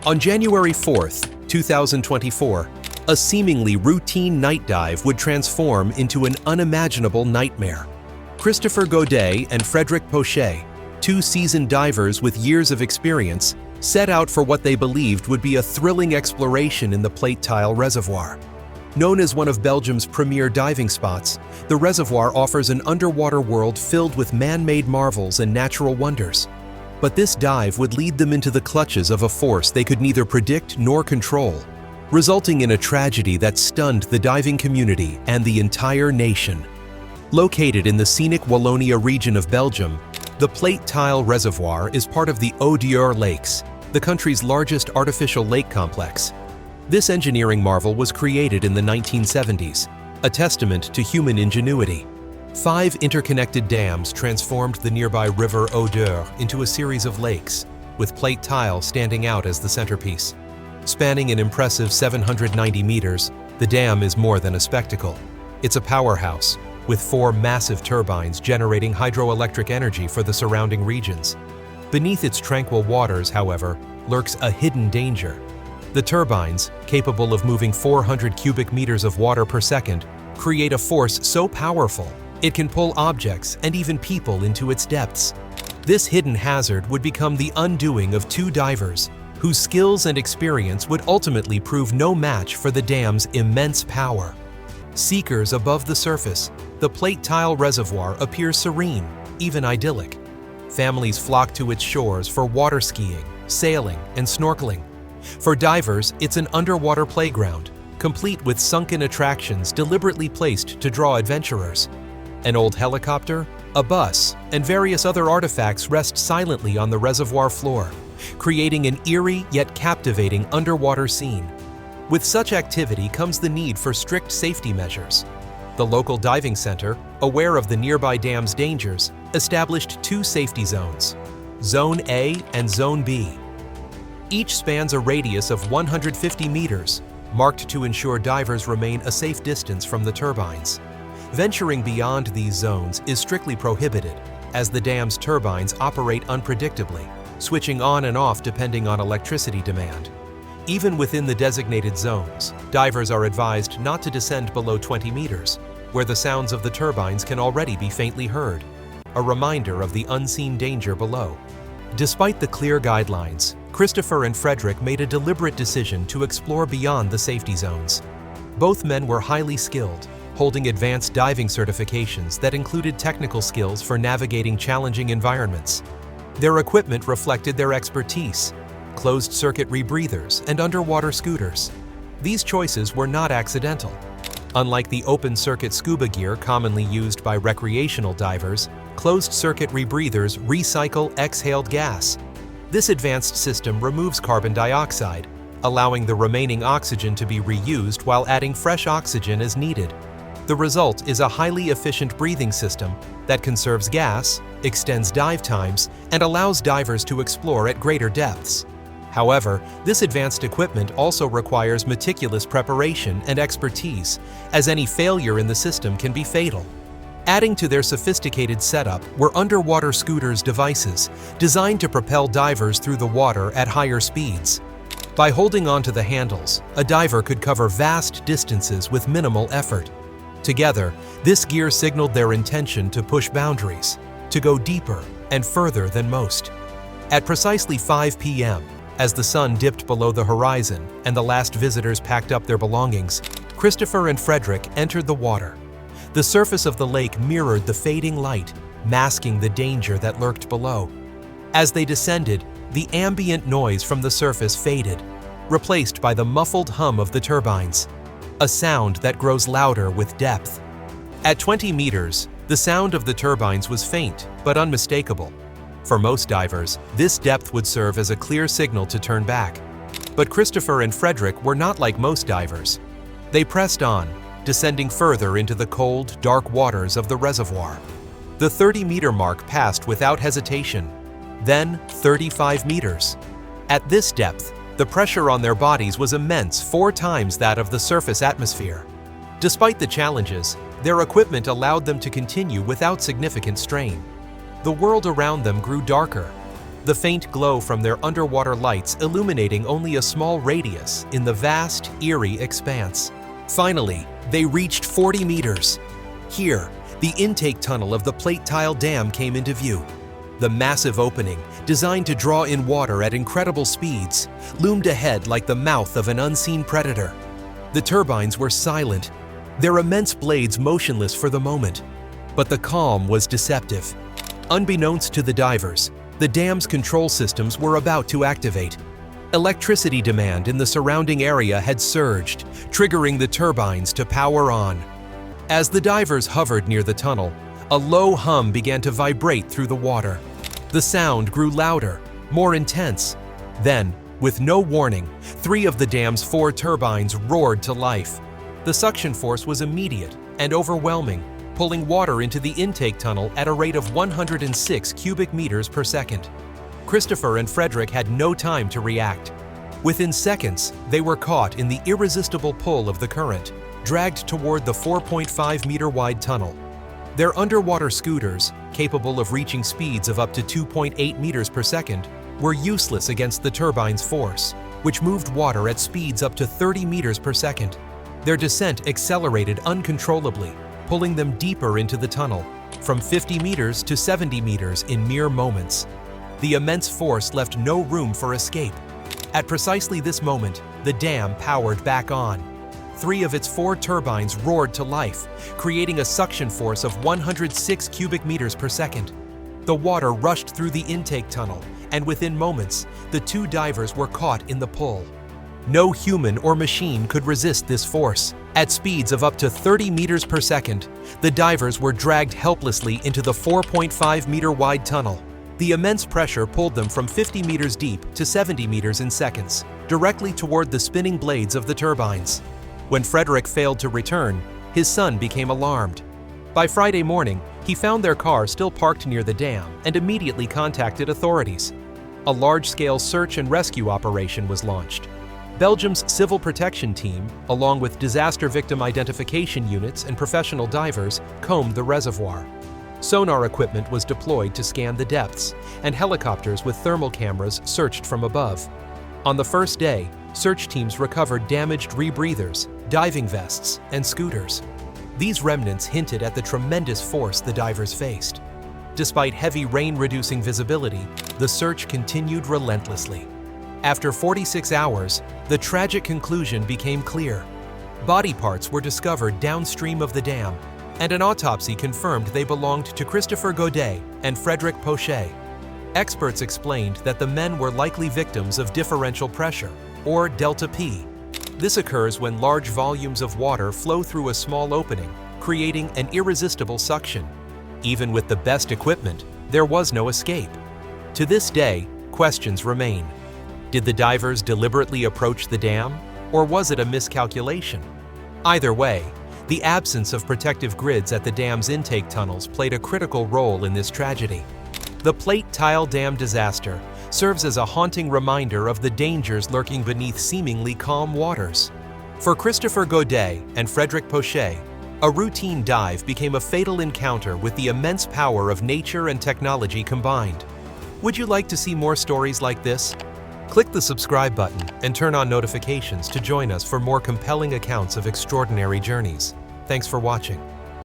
On January 4th, 2024, a seemingly routine night dive would transform into an unimaginable nightmare. Christopher Gaudet and Frederic Pochet, two seasoned divers with years of experience, set out for what they believed would be a thrilling exploration in the Plate Tile Reservoir. Known as one of Belgium's premier diving spots, the reservoir offers an underwater world filled with man-made marvels and natural wonders. But this dive would lead them into the clutches of a force they could neither predict nor control, resulting in a tragedy that stunned the diving community and the entire nation. Located in the scenic Wallonia region of Belgium, the Plate Tile Reservoir is part of the Heure Lakes, the country's largest artificial lake complex. This engineering marvel was created in the 1970s, a testament to human ingenuity. 5 interconnected dams transformed the nearby river Heure into a series of lakes, with Plate Tile standing out as the centerpiece. Spanning an impressive 790 meters, the dam is more than a spectacle. It's a powerhouse, with 4 massive turbines generating hydroelectric energy for the surrounding regions. Beneath its tranquil waters, however, lurks a hidden danger. The turbines, capable of moving 400 cubic meters of water per second, create a force so powerful it can pull objects and even people into its depths. This hidden hazard would become the undoing of 2 divers, whose skills and experience would ultimately prove no match for the dam's immense power. Seekers above the surface, the Plate Tile Reservoir appears serene, even idyllic. Families flock to its shores for water skiing, sailing, and snorkeling. For divers, it's an underwater playground, complete with sunken attractions deliberately placed to draw adventurers. An old helicopter, a bus, and various other artifacts rest silently on the reservoir floor, creating an eerie yet captivating underwater scene. With such activity comes the need for strict safety measures. The local diving center, aware of the nearby dam's dangers, established 2 safety zones, Zone A and Zone B. Each spans a radius of 150 meters, marked to ensure divers remain a safe distance from the turbines. Venturing beyond these zones is strictly prohibited, as the dam's turbines operate unpredictably, switching on and off depending on electricity demand. Even within the designated zones, divers are advised not to descend below 20 meters, where the sounds of the turbines can already be faintly heard, a reminder of the unseen danger below. Despite the clear guidelines, Christopher and Frederic made a deliberate decision to explore beyond the safety zones. Both men were highly skilled, holding advanced diving certifications that included technical skills for navigating challenging environments. Their equipment reflected their expertise: closed-circuit rebreathers and underwater scooters. These choices were not accidental. Unlike the open-circuit scuba gear commonly used by recreational divers, closed-circuit rebreathers recycle exhaled gas. This advanced system removes carbon dioxide, allowing the remaining oxygen to be reused while adding fresh oxygen as needed. The result is a highly efficient breathing system that conserves gas, extends dive times, and allows divers to explore at greater depths. However, this advanced equipment also requires meticulous preparation and expertise, as any failure in the system can be fatal. Adding to their sophisticated setup were underwater scooters devices designed to propel divers through the water at higher speeds. By holding onto the handles, a diver could cover vast distances with minimal effort. Together, this gear signaled their intention to push boundaries, to go deeper and further than most. At precisely 5 p.m., as the sun dipped below the horizon and the last visitors packed up their belongings, Christopher and Frederic entered the water. The surface of the lake mirrored the fading light, masking the danger that lurked below. As they descended, the ambient noise from the surface faded, replaced by the muffled hum of the turbines, a sound that grows louder with depth. At 20 meters, the sound of the turbines was faint but unmistakable. For most divers, this depth would serve as a clear signal to turn back. But Christopher and Frederic were not like most divers. They pressed on, descending further into the cold, dark waters of the reservoir. The 30-meter mark passed without hesitation, then 35 meters. At this depth, the pressure on their bodies was immense, 4 times that of the surface atmosphere. Despite the challenges, their equipment allowed them to continue without significant strain. The world around them grew darker. the faint glow from their underwater lights illuminating only a small radius in the vast, eerie expanse. Finally, they reached 40 meters. Here, the intake tunnel of the plate tile dam came into view. The massive opening, designed to draw in water at incredible speeds, loomed ahead like the mouth of an unseen predator. The turbines were silent, their immense blades motionless for the moment. But the calm was deceptive. Unbeknownst to the divers, the dam's control systems were about to activate. Electricity demand in the surrounding area had surged, triggering the turbines to power on. As the divers hovered near the tunnel, a low hum began to vibrate through the water. The sound grew louder, more intense. Then, with no warning, 3 of the dam's 4 turbines roared to life. The suction force was immediate and overwhelming, pulling water into the intake tunnel at a rate of 106 cubic meters per second. Christopher and Frederic had no time to react. Within seconds, they were caught in the irresistible pull of the current, dragged toward the 4.5-meter-wide tunnel. Their underwater scooters, capable of reaching speeds of up to 2.8 meters per second, were useless against the turbine's force, which moved water at speeds up to 30 meters per second. Their descent accelerated uncontrollably, pulling them deeper into the tunnel, from 50 meters to 70 meters in mere moments. The immense force left no room for escape. At precisely this moment, the dam powered back on. 3 of its 4 turbines roared to life, creating a suction force of 106 cubic meters per second. The water rushed through the intake tunnel, and within moments, the 2 divers were caught in the pull. No human or machine could resist this force. At speeds of up to 30 meters per second, the divers were dragged helplessly into the 4.5-meter-wide tunnel. The immense pressure pulled them from 50 meters deep to 70 meters in seconds, directly toward the spinning blades of the turbines. When Frederic failed to return, his son became alarmed. By Friday morning, he found their car still parked near the dam and immediately contacted authorities. A large-scale search and rescue operation was launched. Belgium's civil protection team, along with disaster victim identification units and professional divers, combed the reservoir. Sonar equipment was deployed to scan the depths, and helicopters with thermal cameras searched from above. On the first day, search teams recovered damaged rebreathers, diving vests, and scooters. These remnants hinted at the tremendous force the divers faced. Despite heavy rain reducing visibility, the search continued relentlessly. After 46 hours, the tragic conclusion became clear. Body parts were discovered downstream of the dam, and an autopsy confirmed they belonged to Christopher Gaudet and Frederic Pochet. Experts explained that the men were likely victims of differential pressure, or delta P. This occurs when large volumes of water flow through a small opening, creating an irresistible suction. Even with the best equipment, there was no escape. To this day, questions remain. Did the divers deliberately approach the dam, or was it a miscalculation? Either way, the absence of protective grids at the dam's intake tunnels played a critical role in this tragedy. The plate tile dam disaster serves as a haunting reminder of the dangers lurking beneath seemingly calm waters. For Christopher Gaudet and Frederic Pochet, a routine dive became a fatal encounter with the immense power of nature and technology combined. Would you like to see more stories like this? Click the subscribe button and turn on notifications to join us for more compelling accounts of extraordinary journeys. Thanks for watching.